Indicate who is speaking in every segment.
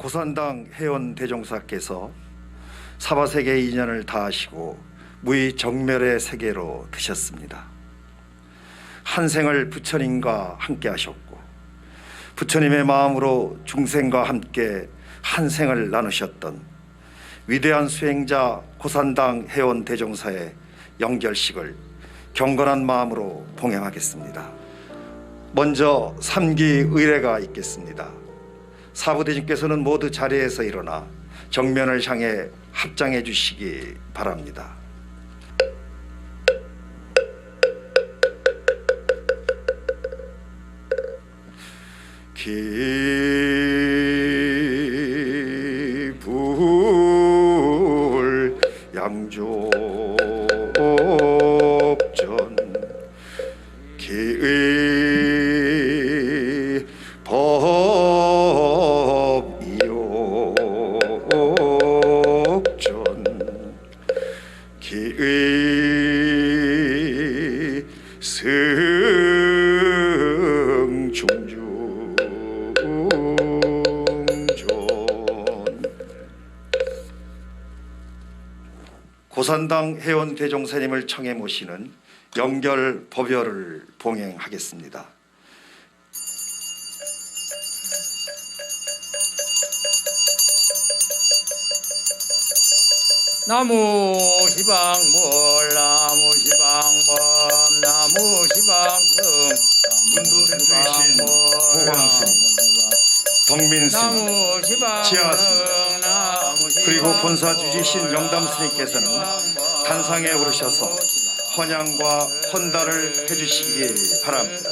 Speaker 1: 고산당 해원 대종사께서 사바세계 인연을 다하시고 무의 정멸의 세계로 드셨습니다. 한 생을 부처님과 함께 하셨고 부처님의 마음으로 중생과 함께 한 생을 나누셨던 위대한 수행자 고산당 해원 대종사의 영결식을 경건한 마음으로 봉행하겠습니다. 먼저 삼기 의례가 있겠습니다. 사부대중께서는 모두 자리에서 일어나 정면을 향해 합장해 주시기 바랍니다. 기불 양족전 기의 법이옥전 기의 승중주 고산당 해원 대종사님을 청해 모시는 영결 법요를 봉행하겠습니다.
Speaker 2: 나무 시방물 나무 시방범 나무 시방금
Speaker 1: 문도대 주이신 호광스님, 덕민스님,
Speaker 2: 나무 시방
Speaker 1: 지하스님, 그리고 본사 주지신 영담스님께서는 단상에 오르셔서 헌양과 헌달을 해주시기 바랍니다.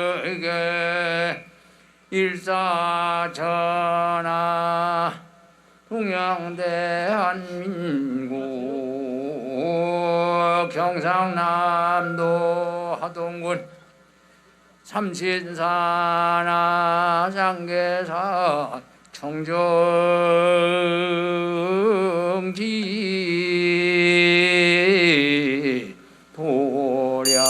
Speaker 2: 화사바스게 일사천하 동양대한민국 경상남도 하동군 삼신산하 장계사 청정지 도량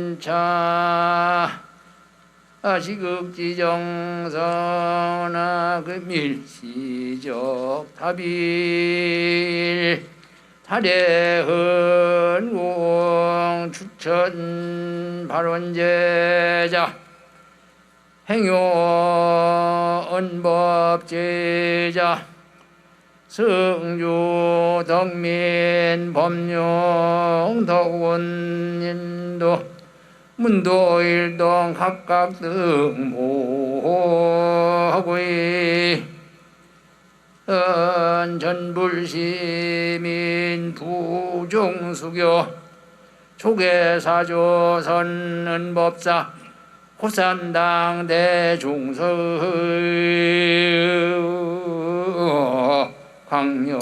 Speaker 2: 금차 시극지정선하 금일시적 답일 탈해헌공 추천 발원제자 행요언법제자 성주 덕민 법룡 덕원인도 문도일동 각각 등 모하고이 전불시민 부종수교 초계사조 선은법사 호산당 대종서 광녀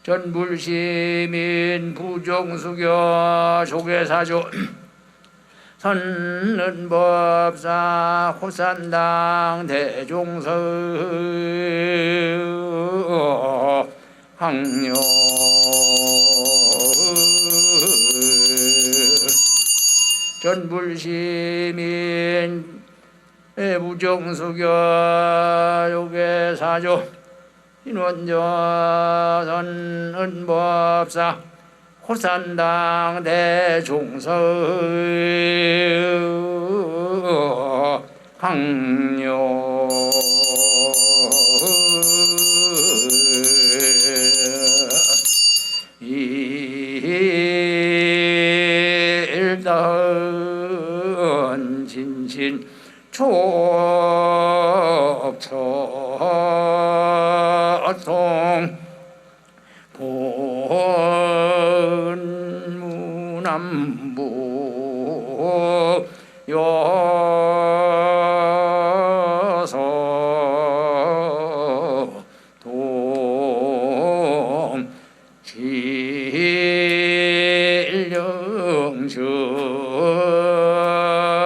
Speaker 2: 전불시민 부종수교 초계사조 선은법사 호산당 대종서 황녀 전불시민 부정수교 요괴사조 인원저 선은법사 호산당 대종서 황녀 일단 진신 촉촉통 본무남부 여서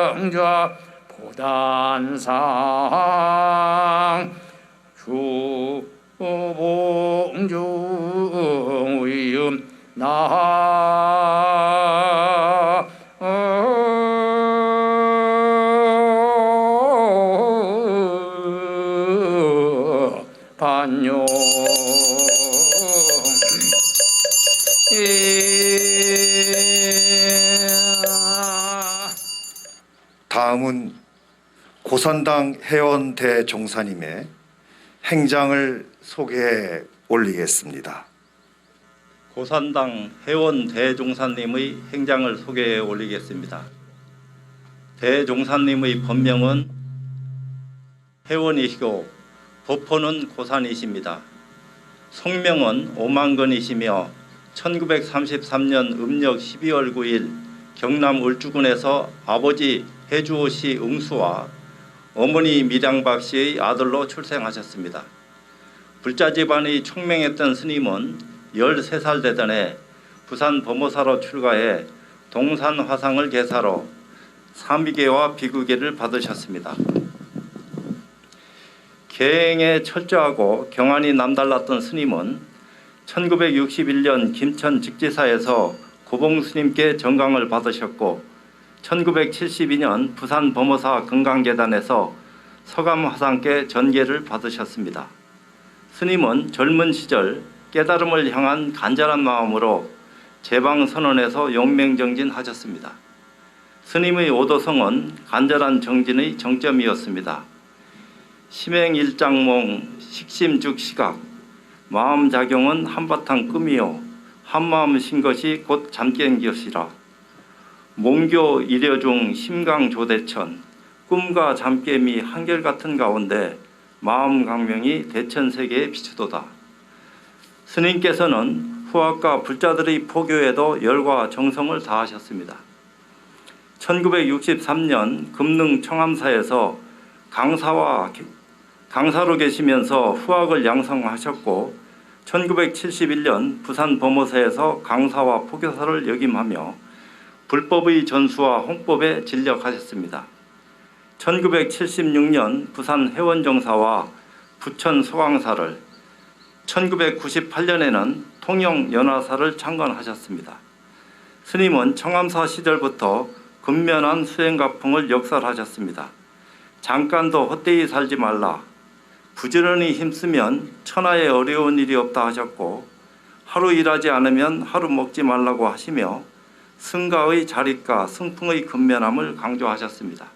Speaker 2: 동질령정좌 공중위음 반요
Speaker 1: 다음은 고산당 회원 대종사님의 행장을 소개해 올리겠습니다.
Speaker 3: 고산당 회원 대종사님의 행장을 소개해 올리겠습니다. 대종사님의 본명은 회원이시고 보포는 고산이십니다. 성명은 오만건이시며 1933년 음력 12월 9일 경남 울주군에서 아버지 해주오씨 응수와 어머니 밀양박 씨의 아들로 출생하셨습니다. 불자 집안의 총명했던 스님은 13살 되던 부산 범호사로 출가해 동산 화상을 계사로 사미계와 비구계를 받으셨습니다. 계행에 철저하고 경안이 남달랐던 스님은 1961년 김천 직지사에서 고봉 스님께 정강을 받으셨고 1972년 부산 범호사 금강계단에서 서감 화상께 전계를 받으셨습니다. 스님은 젊은 시절 깨달음을 향한 간절한 마음으로 제방선언에서 용맹정진하셨습니다. 스님의 오도성은 간절한 정진의 정점이었습니다. 심행일장몽 식심즉시각 마음작용은 한바탕 꿈이요 한마음 신 것이 곧 잠깬 것이라. 몽교 일여중 심강조대천 꿈과 잠깨미 한결같은 가운데 마음강명이 대천세계에 비추도다. 스님께서는 후학과 불자들의 포교에도 열과 정성을 다하셨습니다. 1963년 금능 청암사에서 강사로 계시면서 후학을 양성하셨고 1971년 부산 범호사에서 강사와 포교사를 역임하며 불법의 전수와 홍법에 진력하셨습니다. 1976년 부산 해원정사와 부천 소강사를 1998년에는 통영연화사를 창건하셨습니다. 스님은 청암사 시절부터 근면한 수행가풍을 역설하셨습니다. 잠깐도 헛되이 살지 말라. 부지런히 힘쓰면 천하에 어려운 일이 없다 하셨고 하루 일하지 않으면 하루 먹지 말라고 하시며 승가의 자립과 승풍의 근면함을 강조하셨습니다.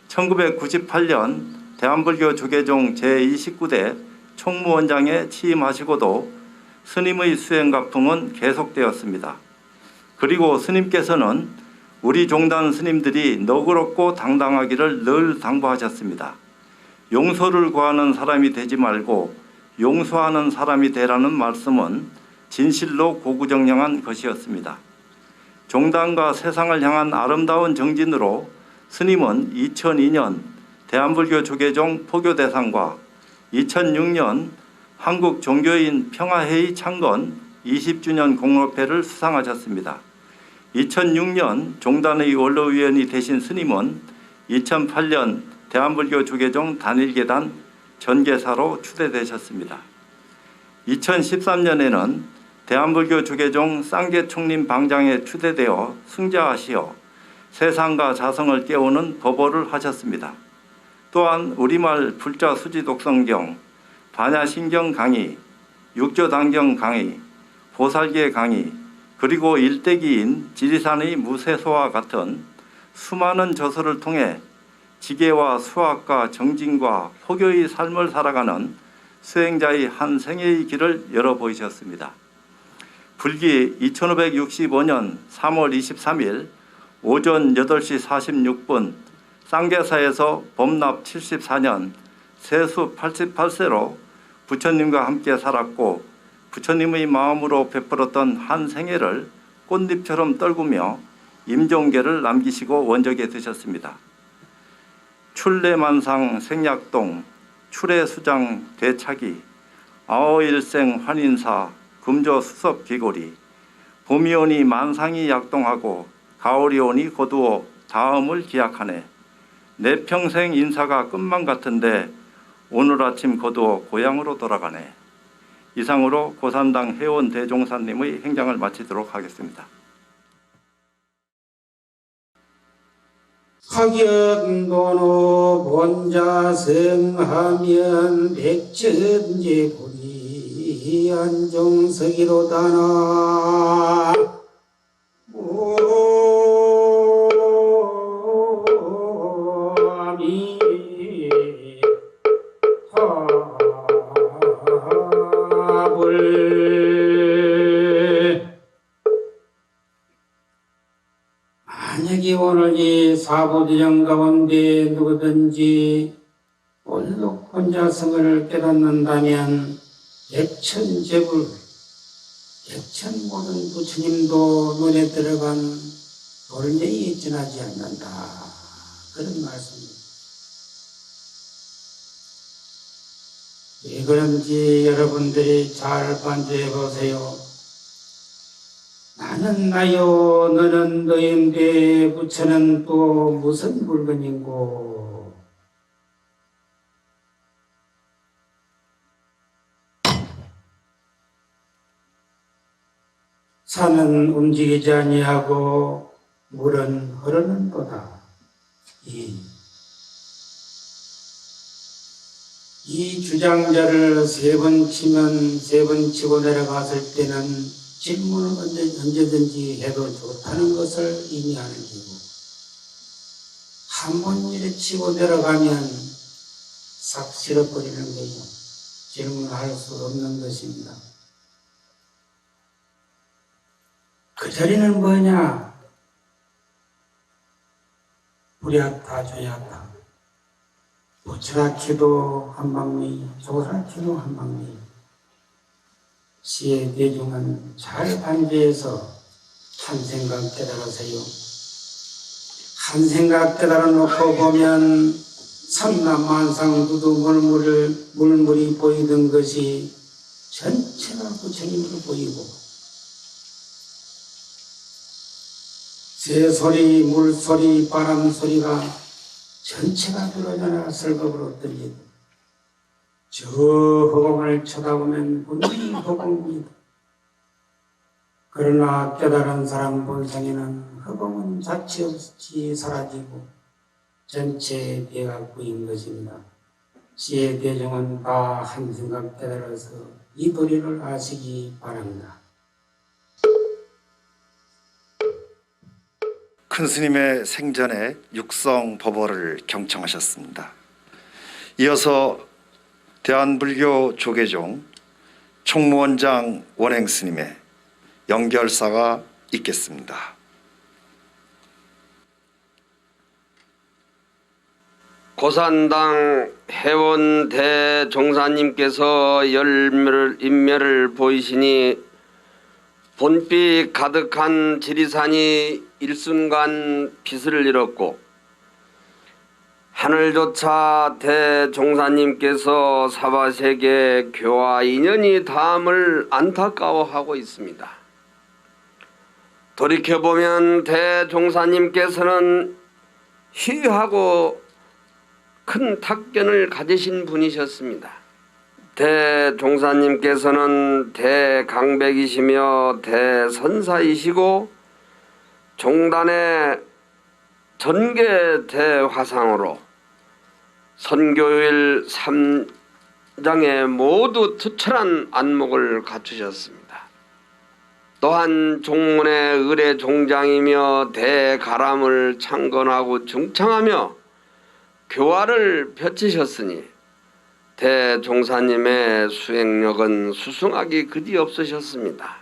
Speaker 3: 1998년 대한불교 조계종 제29대 총무원장에 취임하시고도 스님의 수행가풍은 계속되었습니다. 그리고 스님께서는 우리 종단 스님들이 너그럽고 당당하기를 늘 당부하셨습니다. 용서를 구하는 사람이 되지 말고 용서하는 사람이 되라는 말씀은 진실로 고구정령한 것이었습니다. 종단과 세상을 향한 아름다운 정진으로 스님은 2002년 대한불교 조계종 포교대상과 2006년 한국종교인 평화회의 창건 20주년 공로패를 수상하셨습니다. 2006년 종단의 원로위원이 되신 스님은 2008년 대한불교 조계종 단일계단 전계사로 추대되셨습니다. 2013년에는 대한불교 조계종 쌍계총림 방장에 추대되어 승자하시어 세상과 자성을 깨우는 법보를 하셨습니다. 또한 우리말 불자 수지 독성경, 반야신경 강의, 육조단경 강의, 보살계 강의, 그리고 일대기인 지리산의 무쇠소와 같은 수많은 저서를 통해 지계와 수학과 정진과 포교의 삶을 살아가는 수행자의 한 생애의 길을 열어보이셨습니다. 불기 2565년 3월 23일 오전 8시 46분 쌍계사에서 범납 74년 세수 88세로 부처님과 함께 살았고 부처님의 마음으로 베풀었던 한 생애를 꽃잎처럼 떨구며 임종계를 남기시고 원적에 드셨습니다. 출래만상 생약동, 출애수장 대차기, 아오일생 환인사, 금조수섭 귀고리, 봄이 오니 만상이 약동하고 가을이 오니 고두어 다음을 기약하네. 내 평생 인사가 끝만 같은데 오늘 아침 거두어 고향으로 돌아가네. 이상으로 고산당 회원 대종사님의 행장을 마치도록 하겠습니다.
Speaker 4: 학연도노 본자성하면 백천제불이 안종석이로다나 만약에 오늘 이 사보지정 가운데 누구든지 올록 혼자성을 깨닫는다면 백천제불, 백천 모든 부처님도 눈에 들어간 돌매에 지나지 않는다. 그런 말씀입니다. 왜 그런지 여러분들이 잘 반주해 보세요. 나는 나요, 너는 너인데 부처는 또 무슨 물건인고. 산은 움직이지 아니하고 물은 흐르는도다. 이 주장자를 세 번 치면 세 번 치고 내려갔을 때는 질문을 언제든지 해도 좋다는 것을 의미하는 기고, 한 번 이래 치고 내려가면 싹 실어버리는 거죠. 질문할 수 없는 것입니다. 그 자리는 뭐냐? 불야타 조야타, 부처라키도 한방미, 조사키도 한방미. 시의 대중은 잘 반주해서 한 생각 깨달으세요. 한 생각 깨달아 놓고 보면 삼남만상 두두물물이 보이던 것이 전체가 부처님으로 보이고, 새소리, 물소리, 바람소리가 전체가 들어오잖아 설법으로 들리고, 저 허공을 쳐다보면 분명히 허공입니다. 그러나 깨달은 사람 본성에는 허공은 자체 없이 사라지고 전체 대각부인 것입니다. 시의 대중은 다 한 생각 깨달아서 이 도리를 아시기 바랍니다.
Speaker 1: 큰 스님의 생전에 육성 법어를 경청하셨습니다. 이어서 대한불교 조계종 총무원장 원행 스님의 연결사가 있겠습니다.
Speaker 5: 고산당 회원 대종사님께서 인멸을 보이시니 본빛 가득한 지리산이 일순간 빛을 잃었고, 하늘조차 대종사님께서 사바세계 교화 인연이 닿음을 안타까워하고 있습니다. 돌이켜보면 대종사님께서는 희하고 큰 탁견을 가지신 분이셨습니다. 대종사님께서는 대강백이시며 대선사이시고 종단의 전계 대화상으로 선교일 3장에 모두 투철한 안목을 갖추셨습니다. 또한 종문의 의례 종장이며 대가람을 창건하고 중창하며 교화를 펼치셨으니 대종사님의 수행력은 수승하기 그지없으셨습니다.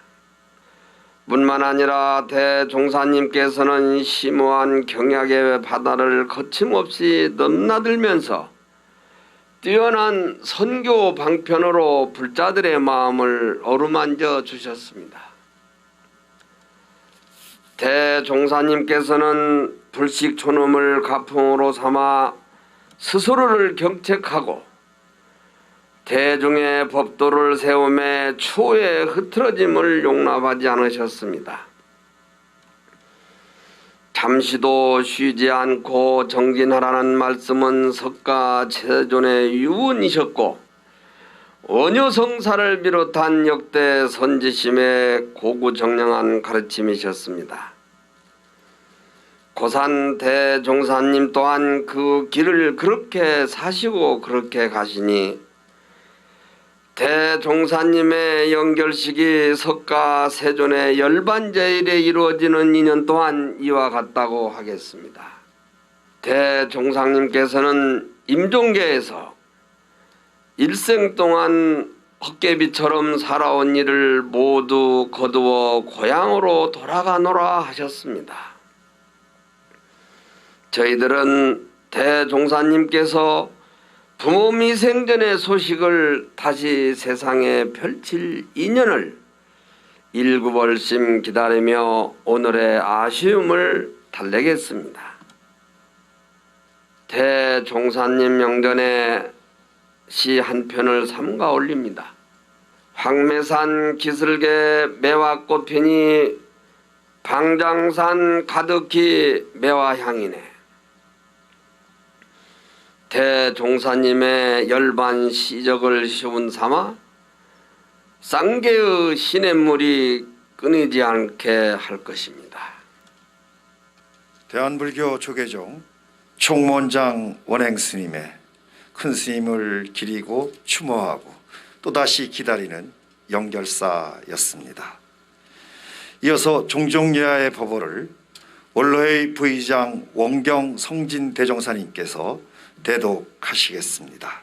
Speaker 5: 뿐만 아니라 대종사님께서는 심오한 경약의 바다를 거침없이 넘나들면서 뛰어난 선교 방편으로 불자들의 마음을 어루만져 주셨습니다. 대종사님께서는 불식촌음을 가풍으로 삼아 스스로를 경책하고 대중의 법도를 세우며 추후의 흐트러짐을 용납하지 않으셨습니다. 잠시도 쉬지 않고 정진하라는 말씀은 석가 체존의 유언이셨고, 원효성사를 비롯한 역대 선지심의 고구정령한 가르침이셨습니다. 고산 대종사님 또한 그 길을 그렇게 사시고 그렇게 가시니 대종사님의 연결식이 석가 세존의 열반제일에 이루어지는 인연 또한 이와 같다고 하겠습니다. 대종사님께서는 임종계에서 일생 동안 헛개비처럼 살아온 일을 모두 거두어 고향으로 돌아가노라 하셨습니다. 저희들은 대종사님께서 부모 미생전의 소식을 다시 세상에 펼칠 인연을 일구벌심 기다리며 오늘의 아쉬움을 달래겠습니다. 대종사님 명전에 시 한 편을 삼가 올립니다. 황매산 기슭에 매화꽃 피니 방장산 가득히 매화향이네. 대종사님의 열반 시적을 시운 삼아 쌍계의 시냇물이 끊이지 않게 할 것입니다.
Speaker 1: 대한불교 조계종 총무원장 원행스님의 큰 스님을 기리고 추모하고 또다시 기다리는 영결사였습니다. 이어서 종종예하의 법어를 원로의 부의장 원경 성진 대종사님께서 대독하시겠습니다.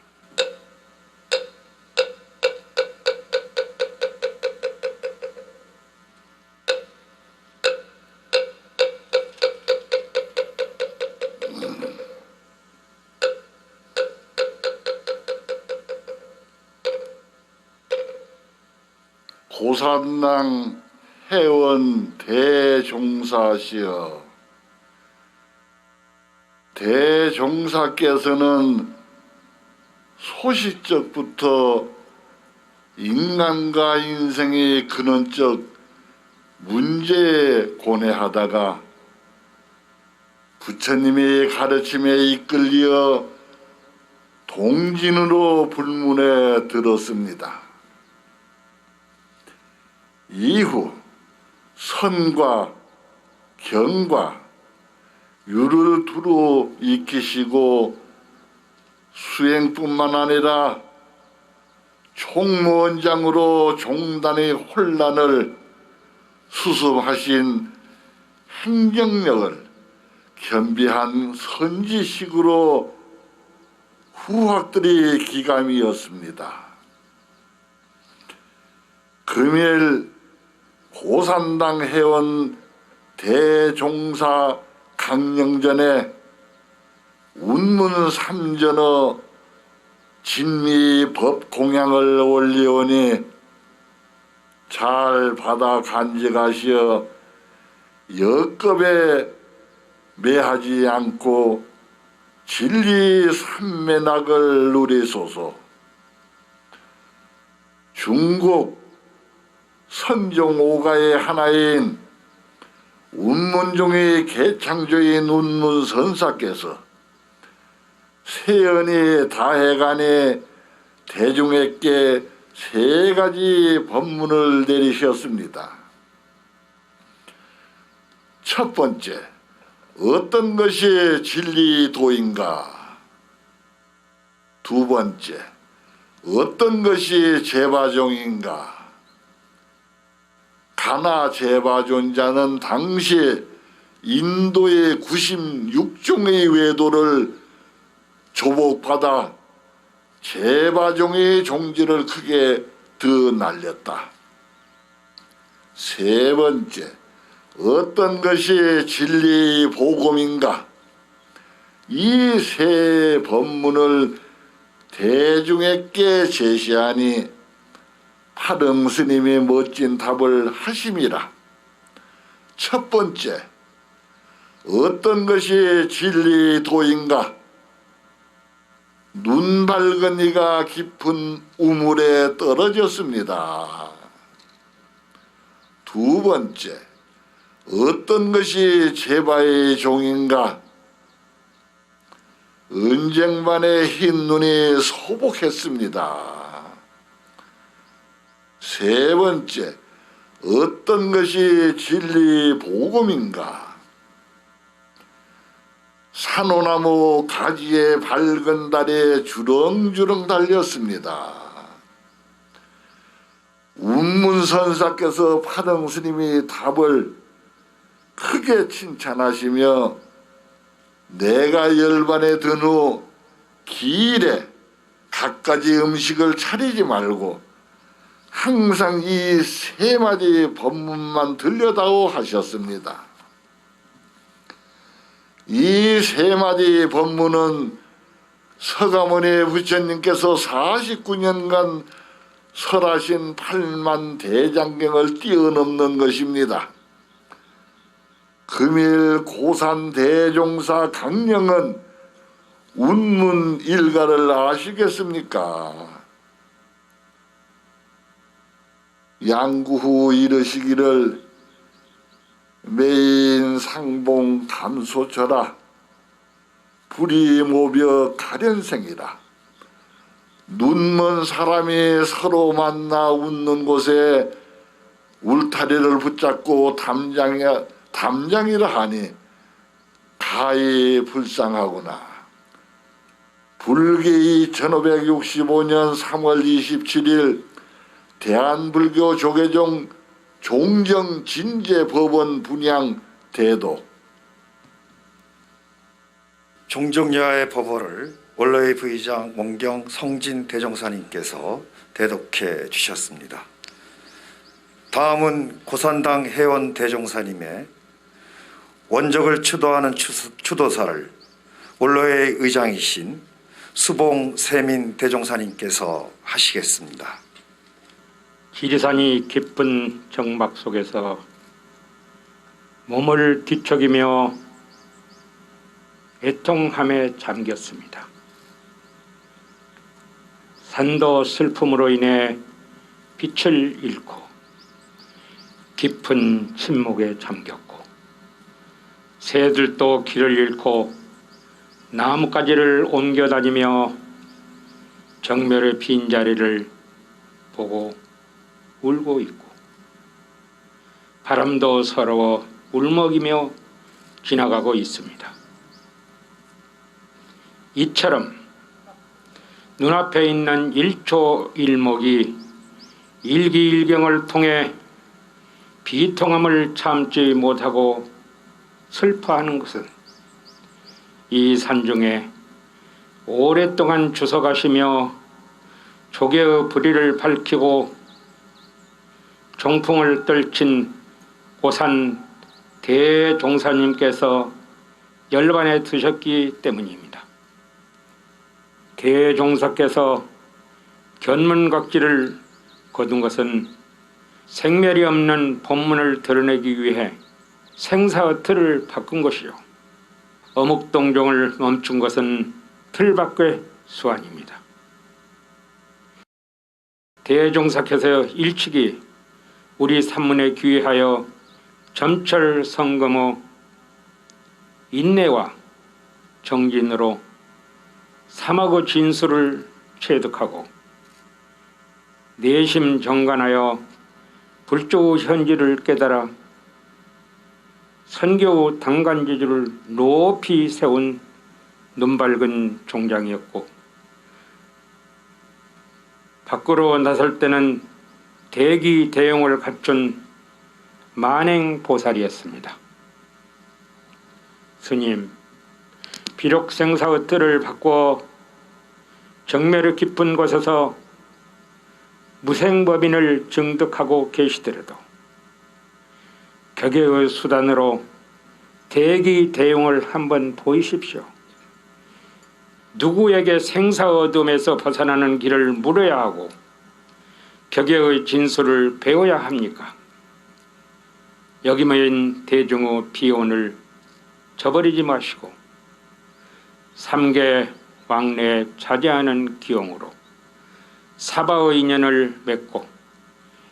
Speaker 6: 고산당 회원 대종사시여, 대종사께서는 소시적부터 인간과 인생의 근원적 문제에 고뇌하다가 부처님의 가르침에 이끌려 동진으로 불문에 들었습니다. 이후 선과 경과 유를 두루 익히시고 수행뿐만 아니라 총무원장으로 종단의 혼란을 수습하신 행정력을 겸비한 선지식으로 후학들이 기감이었습니다. 금일 고산당 회원 대종사 강령전에 운문 삼전어 진미 법 공양을 올리오니 잘 받아 간직하시어 역겁에 매하지 않고 진리 삼매낙을 누리소서. 중국 선종 오가의 하나인 운문종의 개창조인 운문선사께서 세연이 다해간에 대중에게 세 가지 법문을 내리셨습니다. 첫 번째, 어떤 것이 진리도인가? 두 번째, 어떤 것이 제바종인가? 가나 제바존자는 당시 인도의 96종의 외도를 조복받아 제바종의 종지를 크게 드날렸다. 세 번째, 어떤 것이 진리 복음인가? 이 세 법문을 대중에게 제시하니 파릉 스님이 멋진 답을 하심이라. 첫 번째, 어떤 것이 진리도인가? 눈 밝은 이가 깊은 우물에 떨어졌습니다. 두 번째, 어떤 것이 제바의 종인가? 은쟁반의 흰 눈이 소복했습니다. 세 번째, 어떤 것이 진리 복음인가? 산호나무 가지에 밝은 달에 주렁주렁 달렸습니다. 운문선사께서 파등 스님이 답을 크게 칭찬하시며 내가 열반에 든 후 기일에 갖가지 음식을 차리지 말고 항상 이 세 마디 법문만 들려다오 하셨습니다. 이 세 마디 법문은 서가모니 부처님께서 49년간 설하신 8만 대장경을 뛰어넘는 것입니다. 금일 고산 대종사 강령은 운문 일가를 아시겠습니까? 양구 후 이르시기를 매인 상봉 감소처라 불이모벼 가련생이라. 눈먼 사람이 서로 만나 웃는 곳에 울타리를 붙잡고 담장이라 하니 가히 불쌍하구나. 불계의 1565년 3월 27일 대한불교 조계종 종정진제법원 분양 대도.
Speaker 1: 종정야의 법어를 원로의 부의장 원경 성진 대종사님께서 대독해 주셨습니다. 다음은 고산당 회원 대종사님의 원적을 추도하는 추도사를 원로의 의장이신 수봉 세민 대종사님께서 하시겠습니다.
Speaker 2: 지리산이 깊은 정막 속에서 몸을 뒤척이며 애통함에 잠겼습니다. 산도 슬픔으로 인해 빛을 잃고 깊은 침묵에 잠겼고 새들도 길을 잃고 나뭇가지를 옮겨다니며 정멸의 빈자리를 보고 울고 있고 바람도 서러워 울먹이며 지나가고 있습니다. 이처럼 눈앞에 있는 일초일목이 일기일경을 통해 비통함을 참지 못하고 슬퍼하는 것은 이 산중에 오랫동안 주서가시며 조계의 불의를 밝히고 종풍을 떨친 고산 대종사님께서 열반에 드셨기 때문입니다. 대종사께서 견문각지를 거둔 것은 생멸이 없는 법문을 드러내기 위해 생사의 틀을 바꾼 것이요, 어묵동종을 멈춘 것은 틀 밖의 수완입니다. 대종사께서 일찍이 우리 산문에 귀하여 점철 성검의 인내와 정진으로 사막의 진수를 체득하고 내심 정관하여 불조의 현지를 깨달아 선교의 당간지주를 높이 세운 눈밝은 종장이었고, 밖으로 나설 때는 대기대용을 갖춘 만행보살이었습니다. 스님, 비록 생사의 틀을 바꾸어 정멸의 깊은 곳에서 무생법인을 증득하고 계시더라도 격의 수단으로 대기대용을 한번 보이십시오. 누구에게 생사어둠에서 벗어나는 길을 물어야 하고 격의 진수를 배워야 합니까? 여기 모인 대중의 비혼을 저버리지 마시고 삼계 왕래에 자제하는 기용으로 사바의 인연을 맺고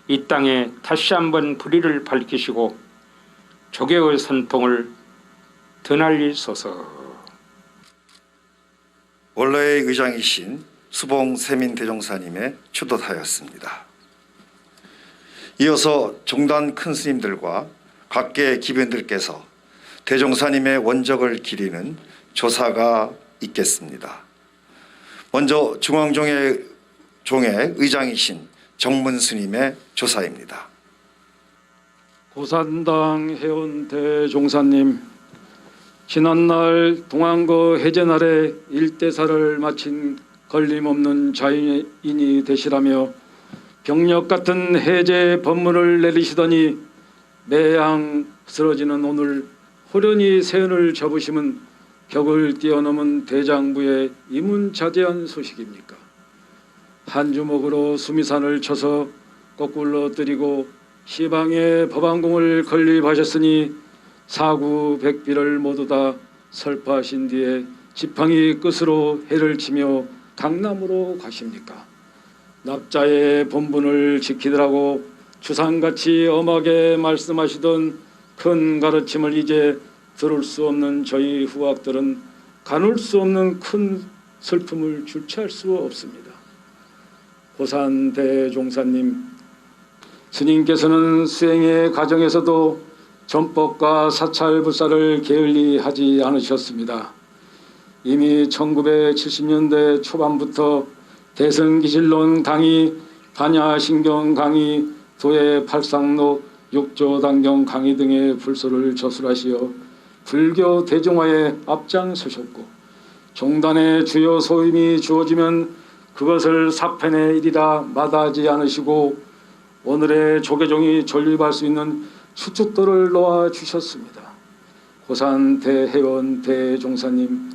Speaker 2: 이 땅에 다시 한번 불의를 밝히시고 조계의 선통을 드날리소서.
Speaker 1: 원로의 의장이신 수봉 세민 대종사님의 추도사였습니다. 이어서 종단 큰 스님들과 각계 기변들께서 대종사님의 원적을 기리는 조사가 있겠습니다. 먼저 중앙종의 의장이신 정문 스님의 조사입니다.
Speaker 7: 고산당 해원 대종사님, 지난날 동안거 해제날에 일대사를 마친 걸림없는 자인이 되시라며 병력 같은 해제 법문을 내리시더니 매양 쓰러지는 오늘 호련히 세연을 접으심은 격을 뛰어넘은 대장부의 이문자재한 소식입니까? 한 주먹으로 수미산을 쳐서 거꾸로 뜨리고 시방에 법안공을 건립하셨으니 사구 백비를 모두 다 설파하신 뒤에 지팡이 끝으로 해를 치며 강남으로 가십니까? 납자의 본분을 지키더라고 주상같이 엄하게 말씀하시던 큰 가르침을 이제 들을 수 없는 저희 후학들은 가눌 수 없는 큰 슬픔을 주체할 수 없습니다. 고산 대종사님, 스님께서는 수행의 과정에서도 전법과 사찰불사를 게을리하지 않으셨습니다. 이미 1970년대 초반부터 대승기실론 강의, 반야신경 강의, 도의 팔상록, 육조단경 강의 등의 불소를 저술하시어 불교 대중화에 앞장서셨고 종단의 주요 소임이 주어지면 그것을 사편의 일이라 마다하지 않으시고 오늘의 조계종이 존립할 수 있는 수축도를 놓아주셨습니다. 고산 대회원 대종사님,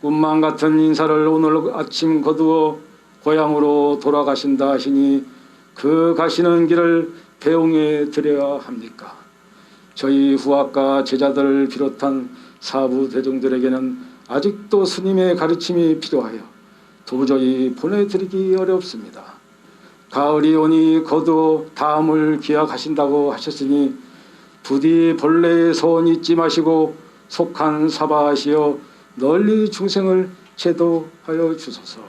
Speaker 7: 꿈만 같은 인사를 오늘 아침 거두어 고향으로 돌아가신다 하시니 그 가시는 길을 배웅해 드려야 합니까? 저희 후학과 제자들을 비롯한 사부 대중들에게는 아직도 스님의 가르침이 필요하여 도저히 보내드리기 어렵습니다. 가을이 오니 거두어 다음을 기약하신다고 하셨으니 부디 본래의 소원 잊지 마시고 속한 사바하시어 널리 중생을 제도하여 주소서.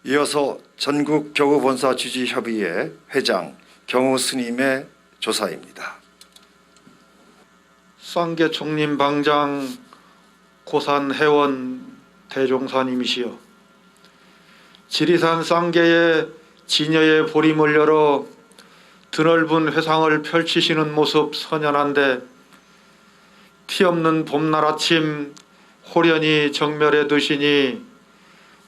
Speaker 1: 이어서 전국 교구본사 주지협의회 회장 경우 스님의 조사입니다.
Speaker 8: 쌍계 총림 방장 고산 해원 대종사님이시여, 지리산 쌍계에 진여의 보림을 열어 드넓은 회상을 펼치시는 모습 선연한데 티없는 봄날 아침 호련히 정멸에 드시니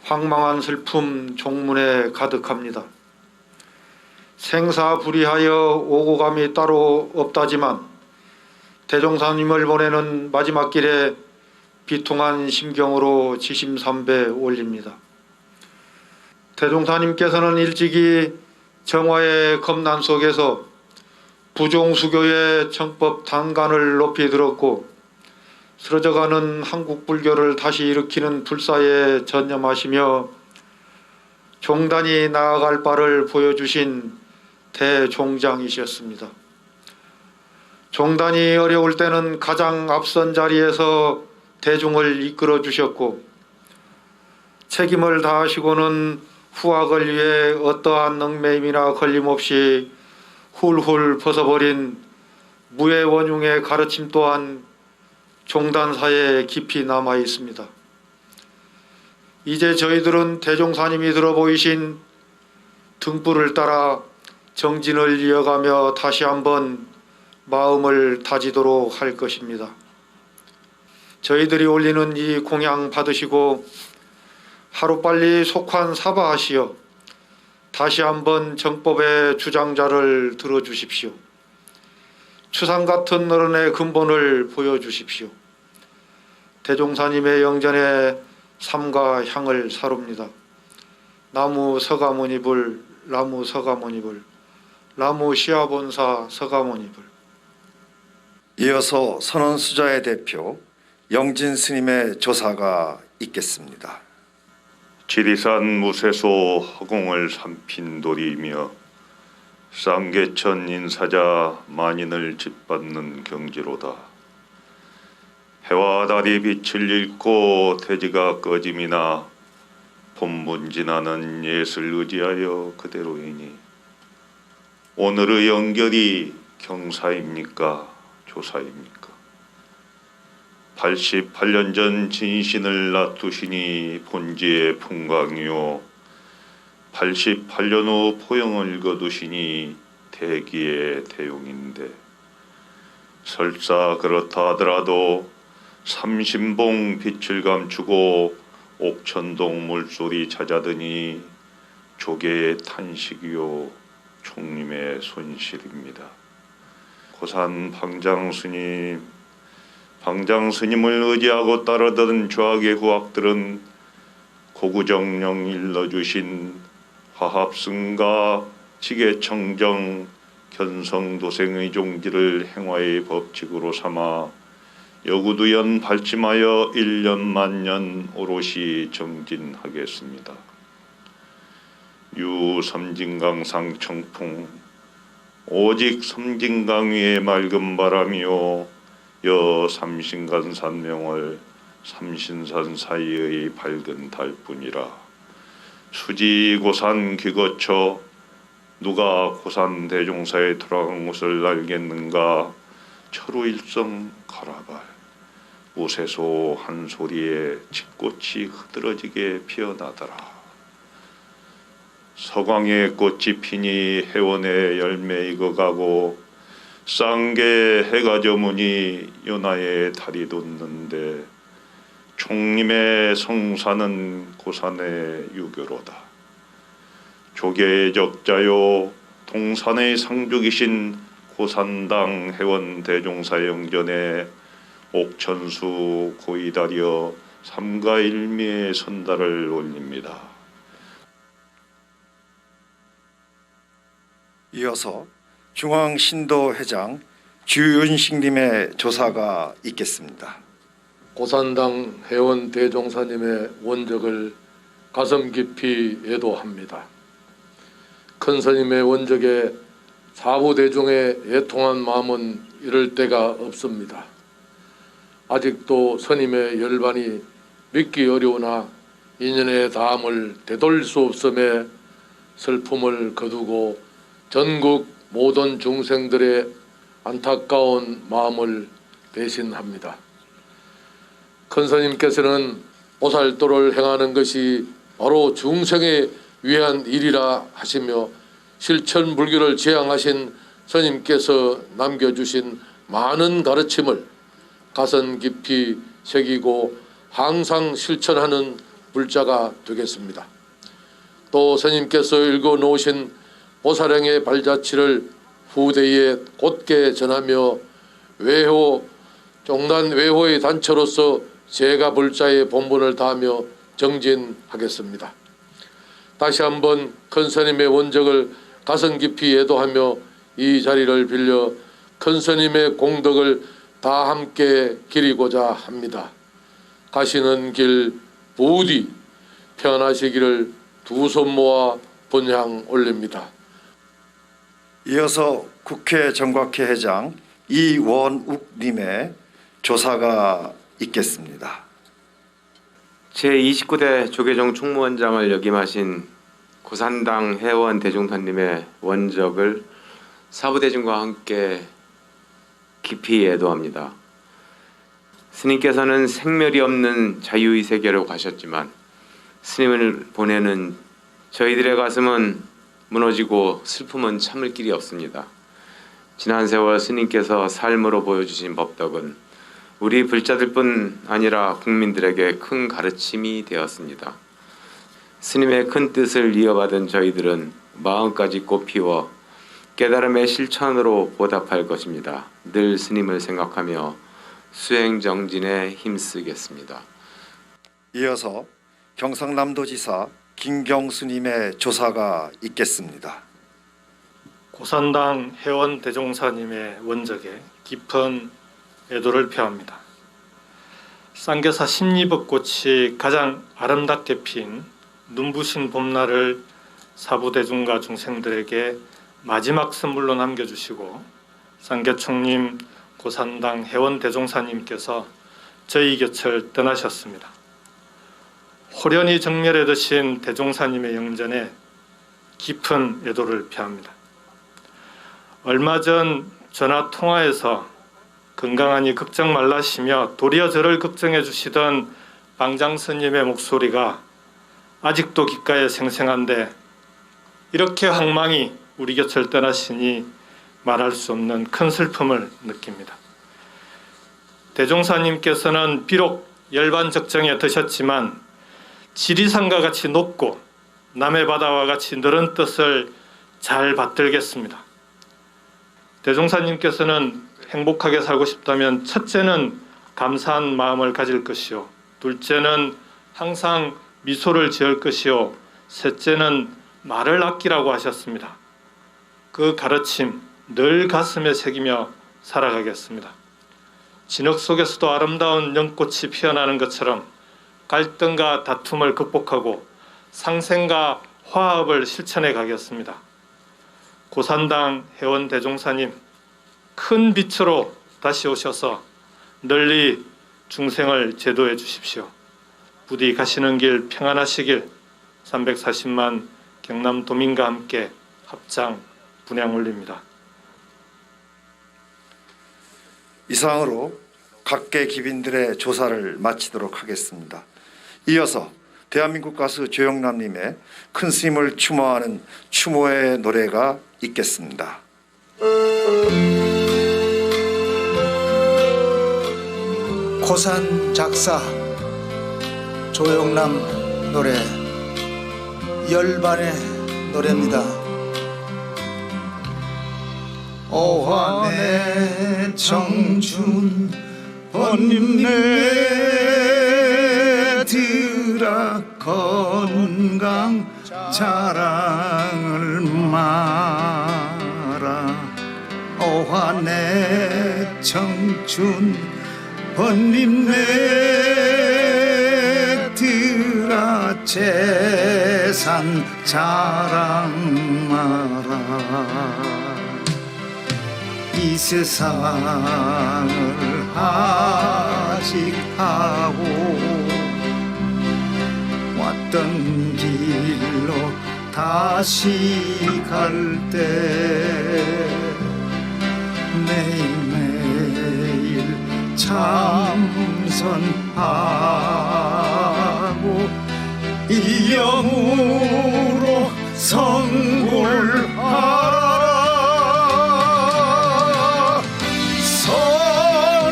Speaker 8: 황망한 슬픔 종문에 가득합니다. 생사불이하여 오고 감이 따로 없다지만 대종사님을 보내는 마지막 길에 비통한 심경으로 지심삼배 올립니다. 대종사님께서는 일찍이 정화의 겁난 속에서 부종수교의 정법 단간을 높이 들었고 쓰러져가는 한국 불교를 다시 일으키는 불사에 전념하시며 종단이 나아갈 바를 보여주신 대종장이셨습니다. 종단이 어려울 때는 가장 앞선 자리에서 대중을 이끌어 주셨고 책임을 다하시고는 후학을 위해 어떠한 얽매임이나 걸림없이 훌훌 벗어버린 무해원흉의 가르침 또한 종단사에 깊이 남아 있습니다. 이제 저희들은 대종사님이 들어 보이신 등불을 따라 정진을 이어가며 다시 한번 마음을 다지도록 할 것입니다. 저희들이 올리는 이 공양 받으시고 하루빨리 속환 사바하시어 다시 한번 정법의 주장자를 들어주십시오. 추상 같은 어른의 근본을 보여주십시오. 대종사님의 영전에 삶과 향을 사룹니다. 나무 서가모니불, 나무 서가모니불, 나무 시아본사 서가모니불.
Speaker 1: 이어서 선언수자의 대표 영진 스님의 조사가 있겠습니다.
Speaker 9: 지리산 무쇠소 허공을 삼킨 돌이며 쌍계천 인사자 만인을 짓밟는 경지로다. 해와 달이 빛을 잃고 대지가 꺼짐이나 본문진하는 예술 의지하여 그대로이니 오늘의 연결이 경사입니까? 조사입니까? 88년 전 진신을 놔두시니 본지의 풍광이요 88년 후 포영을 거두시니 대기의 대용인데 설사 그렇다 하더라도 삼신봉 빛을 감추고 옥천동 물소리 찾아드니 조계의 탄식이요 총님의 손실입니다. 고산 방장스님, 방장스님을 의지하고 따르던 좌악의 후학들은 고구정령 일러주신 화합승가 지계청정 견성도생의 종지를 행화의 법칙으로 삼아 여구두연 발침하여 1년 만년 오롯이 정진하겠습니다. 유 섬진강상 청풍 오직 섬진강 위의 맑은 바람이요 여 삼신간 산명월 삼신산 사이의 밝은 달뿐이라. 수지 고산 귀거쳐 누가 고산 대종사에 돌아간 곳을 알겠는가. 철우일성 가라발 우세소 한 소리에 칡꽃이 흐드러지게 피어나더라. 서광의 꽃이 피니 해원의 열매 익어가고 쌍계 해가 저무니 연하의 달이 돋는데 총님의 성사는 고산의 유교로다. 조계의 적자요 동산의 상주이신 고산당 해원 대종사 영전에 옥천수 고이다리어 삼가일미의 선달을 올립니다.
Speaker 1: 이어서 중앙신도회장 주윤식님의 조사가 있겠습니다.
Speaker 10: 고산당 해원 대종사님의 원적을 가슴 깊이 애도합니다. 큰 스님의 원적에 사부대중의 애통한 마음은 이럴 데가 없습니다. 아직도 스님의 열반이 믿기 어려우나 인연의 담을 되돌릴 수 없음에 슬픔을 거두고 전국 모든 중생들의 안타까운 마음을 대신합니다. 큰 스님께서는 보살도를 행하는 것이 바로 중생에 위한 일이라 하시며 실천 불교를 지향하신 스님께서 남겨주신 많은 가르침을 가슴 깊이 새기고 항상 실천하는 불자가 되겠습니다. 또 스님께서 읽어놓으신 보살행의 발자취를 후대에 곧게 전하며 외호, 종단 외호의 단체로서 제가 불자의 본분을 다하며 정진하겠습니다. 다시 한번 큰 스님의 원적을 가슴 깊이 애도하며 이 자리를 빌려 큰 스님의 공덕을 다 함께 기리고자 합니다. 가시는 길 부디 편하시기를 두 손 모아 분향 올립니다.
Speaker 1: 이어서 국회 정각회 회장 이원욱님의 조사가 있겠습니다.
Speaker 11: 제29대 조계종 총무원장을 역임하신 고산당 해원 대종사님의 원적을 사부대중과 함께 깊이 애도합니다. 스님께서는 생멸이 없는 자유의 세계로 가셨지만 스님을 보내는 저희들의 가슴은 무너지고 슬픔은 참을 길이 없습니다. 지난 세월 스님께서 삶으로 보여주신 법덕은 우리 불자들뿐 아니라 국민들에게 큰 가르침이 되었습니다. 스님의 큰 뜻을 이어받은 저희들은 마음까지 꽃피워 깨달음의 실천으로 보답할 것입니다. 늘 스님을 생각하며 수행정진에 힘쓰겠습니다.
Speaker 1: 이어서 경상남도지사 김경수님의 조사가 있겠습니다.
Speaker 12: 고산당 해원 대종사님의 원적에 깊은 애도를 표합니다. 쌍계사 십리벚꽃이 가장 아름답게 핀 눈부신 봄날을 사부대중과 중생들에게 마지막 선물로 남겨주시고 쌍계총님 고산당 해원 대종사님께서 저희 곁을 떠나셨습니다. 호련히 정멸해 드신 대종사님의 영전에 깊은 애도를 표합니다. 얼마 전 전화 통화에서 건강하니 걱정 말라시며 도리어 저를 걱정해 주시던 방장 스님의 목소리가 아직도 귓가에 생생한데 이렇게 황망히 우리 곁을 떠나시니 말할 수 없는 큰 슬픔을 느낍니다. 대종사님께서는 비록 열반적정에 드셨지만 지리산과 같이 높고 남해 바다와 같이 늘은 뜻을 잘 받들겠습니다. 대종사님께서는 행복하게 살고 싶다면 첫째는 감사한 마음을 가질 것이요, 둘째는 항상 미소를 지을 것이요, 셋째는 말을 아끼라고 하셨습니다. 그 가르침 늘 가슴에 새기며 살아가겠습니다. 진흙 속에서도 아름다운 연꽃이 피어나는 것처럼 갈등과 다툼을 극복하고 상생과 화합을 실천해 가겠습니다. 고산당 회원 대종사님, 큰 빛으로 다시 오셔서 널리 중생을 제도해 주십시오. 부디 가시는 길 평안하시길 340만 경남 도민과 함께 합장 분향 올립니다.
Speaker 1: 이상으로 각계 기빈들의 조사를 마치도록 하겠습니다. 이어서 대한민국 가수 조영남님의 큰 스님을 추모하는 추모의 노래가 있겠습니다.
Speaker 13: 고산 작사 조영남 노래 열반의 노래입니다. 오환의 청춘 번님네들아 건강 자랑을 마라. 오환의 청춘 번님네들아 재산 자랑 마라. 이 세상을 아직 하고 왔던 길로 다시 갈 때 매일매일 참선하고 이 영으로 성불하라.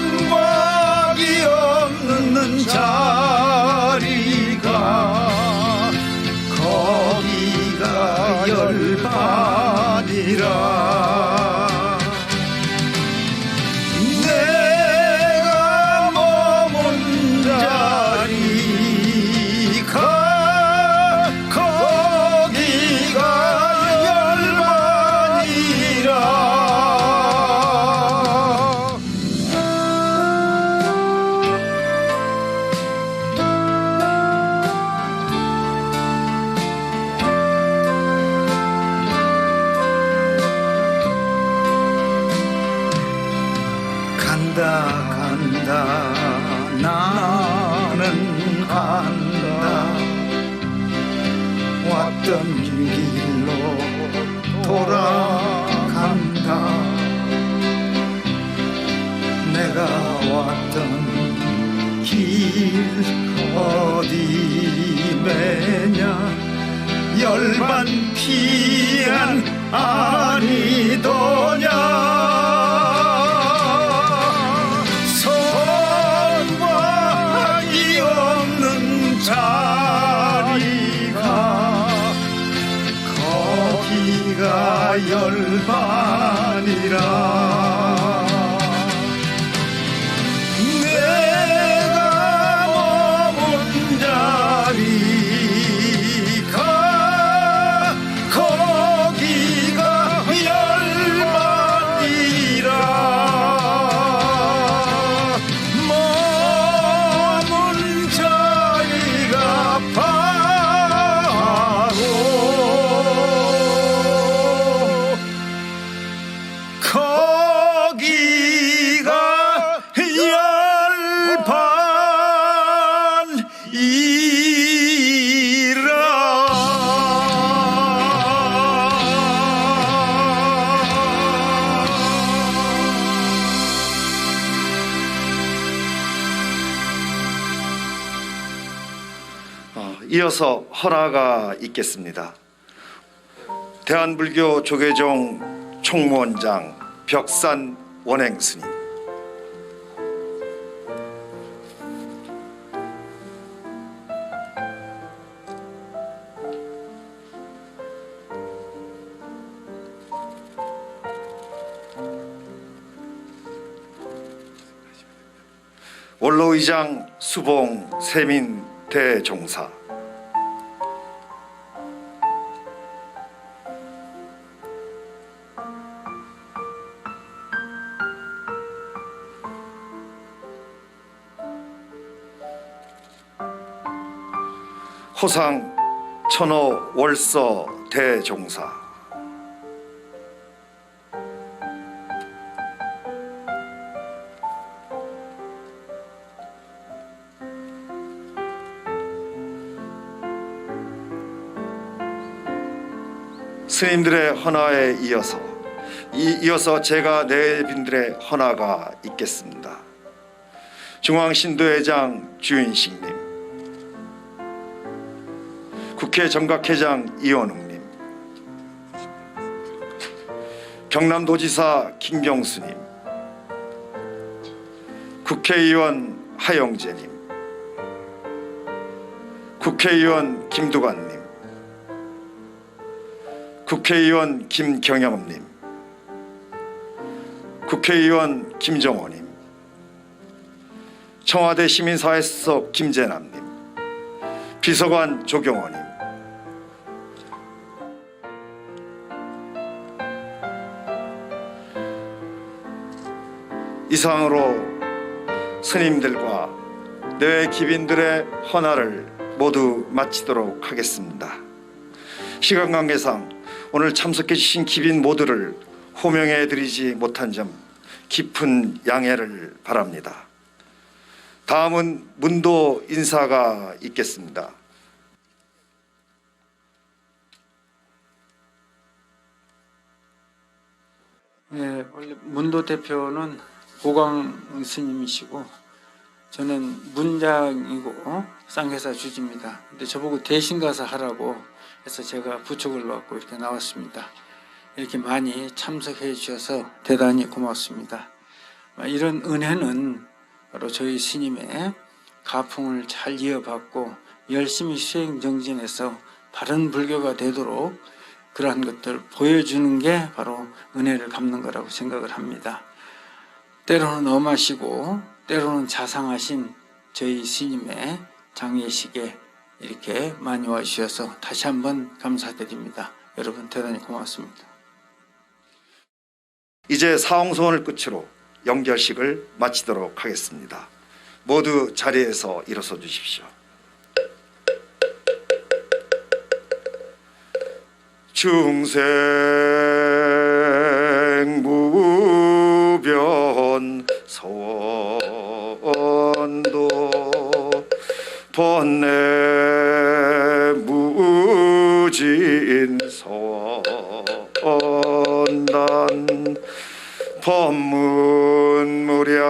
Speaker 13: 선곽이 없는 자리가 거기가 열반이라. 내가 머문 자리가 거기가 열반이라. 간다 나는 간다. 왔던 길로 돌아간다. 내가 왔던 길 어디 매냐. 열반 피한 아니더냐. 선곽이 없는 자리가 거기가 열반이라. 내가 머문 자리가 거기가 열반이라. 머문 자리가 바로 거기가 열반이라.
Speaker 1: 이어서 헌화가 있겠습니다. 대한불교 조계종 총무원장 벽산 원행 스님. 원로의장 수봉 세민 대종사. 호상 천호 월서 대종사. 스님들의 헌화에 이어서 제가 내빈들의 헌화가 있겠습니다. 중앙신도회장 주인식님, 국회 정각회장 이원웅님, 경남도지사 김경수님, 국회의원 하영재님, 국회의원 김두관님, 국회의원 김경영님, 국회의원 김정호님, 청와대 시민사회수석 김재남님, 비서관 조경호님, 이상으로 스님들과 내외 기빈들의 헌화를 모두 마치도록 하겠습니다. 시간 관계상 오늘 참석해 주신 기빈 모두를 호명해 드리지 못한 점 깊은 양해를 바랍니다. 다음은 문도 인사가 있겠습니다.
Speaker 14: 네, 원래 문도 대표는 고광 스님이시고 저는 문장이고 쌍회사 주지입니다. 근데 저보고 대신 가서 하라고 해서 제가 부축을 받고 이렇게 나왔습니다. 이렇게 많이 참석해 주셔서 대단히 고맙습니다. 이런 은혜는 바로 저희 스님의 가풍을 잘 이어받고 열심히 수행 정진해서 바른 불교가 되도록 그러한 것들을 보여주는 게 바로 은혜를 갚는 거라고 생각을 합니다. 때로는 엄하시고 때로는 자상하신 저희 스님의 장례식에 이렇게 많이 와주셔서 다시 한번 감사드립니다. 여러분 대단히 고맙습니다.
Speaker 1: 이제 사홍소원을 끝으로 영결식을 마치도록 하겠습니다. 모두 자리에서 일어서 주십시오. 중생무변 서원도 번뇌 무진 서원단 법문무량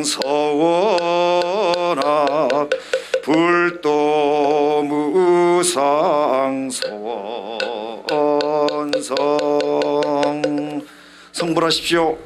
Speaker 1: 서원악 불도무상 서원성. 성불하십시오.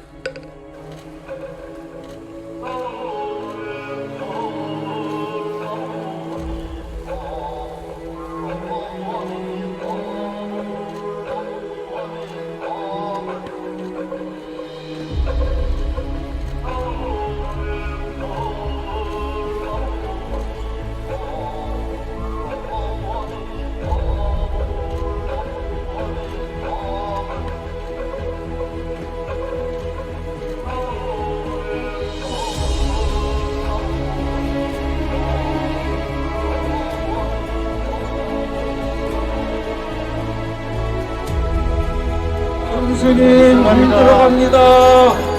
Speaker 7: 스님 많이 들어갑니다.